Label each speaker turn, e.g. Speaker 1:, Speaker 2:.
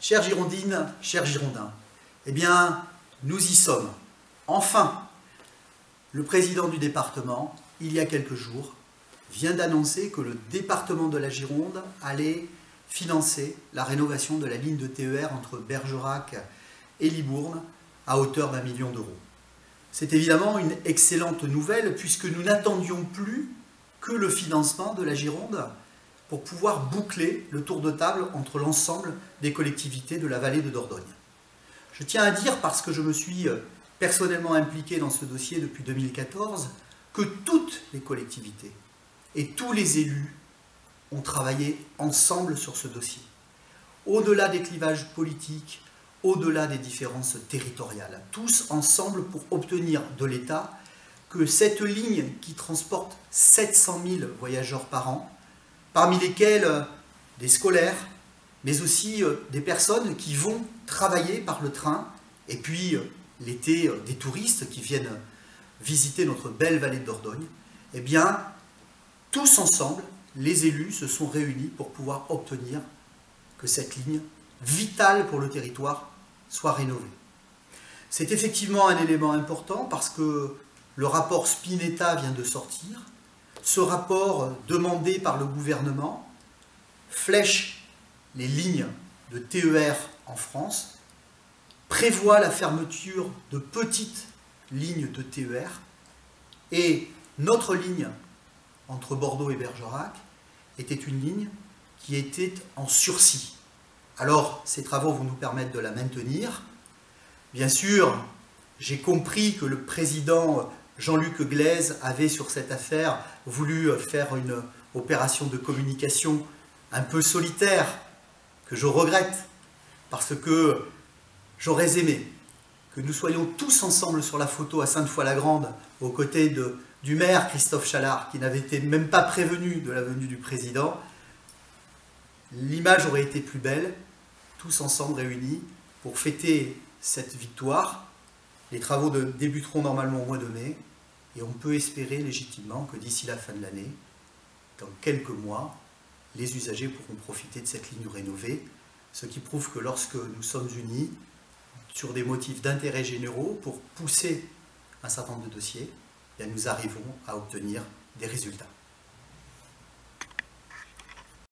Speaker 1: Chères Girondines, chers Girondins, eh bien, nous y sommes. Enfin, le président du département, il y a quelques jours, vient d'annoncer que le département de la Gironde allait financer la rénovation de la ligne de TER entre Bergerac et Libourne à hauteur d'1 million d'euros. C'est évidemment une excellente nouvelle puisque nous n'attendions plus que le financement de la Gironde pour pouvoir boucler le tour de table entre l'ensemble des collectivités de la vallée de Dordogne. Je tiens à dire, parce que je me suis personnellement impliqué dans ce dossier depuis 2014, que toutes les collectivités et tous les élus ont travaillé ensemble sur ce dossier. Au-delà des clivages politiques, au-delà des différences territoriales, tous ensemble pour obtenir de l'État que cette ligne qui transporte 700 000 voyageurs par an, parmi lesquels des scolaires, mais aussi des personnes qui vont travailler par le train, et puis l'été des touristes qui viennent visiter notre belle vallée de Dordogne, eh bien, tous ensemble, les élus se sont réunis pour pouvoir obtenir que cette ligne, vitale pour le territoire, soit rénovée. C'est effectivement un élément important parce que le rapport Spinetta vient de sortir. Ce rapport, demandé par le gouvernement, flèche les lignes de TER en France, prévoit la fermeture de petites lignes de TER, et notre ligne entre Bordeaux et Bergerac était une ligne qui était en sursis. Alors, ces travaux vont nous permettre de la maintenir. Bien sûr, j'ai compris que le président Jean-Luc Glaise avait sur cette affaire voulu faire une opération de communication un peu solitaire, que je regrette, parce que j'aurais aimé que nous soyons tous ensemble sur la photo à Sainte-Foy-la-Grande, aux côtés du maire Christophe Chalard, qui n'avait été même pas prévenu de la venue du président. L'image aurait été plus belle, tous ensemble réunis, pour fêter cette victoire. Les travaux débuteront normalement au mois de mai, et on peut espérer légitimement que d'ici la fin de l'année, dans quelques mois, les usagers pourront profiter de cette ligne rénovée, ce qui prouve que lorsque nous sommes unis sur des motifs d'intérêt généraux pour pousser un certain nombre de dossiers, eh bien nous arrivons à obtenir des résultats.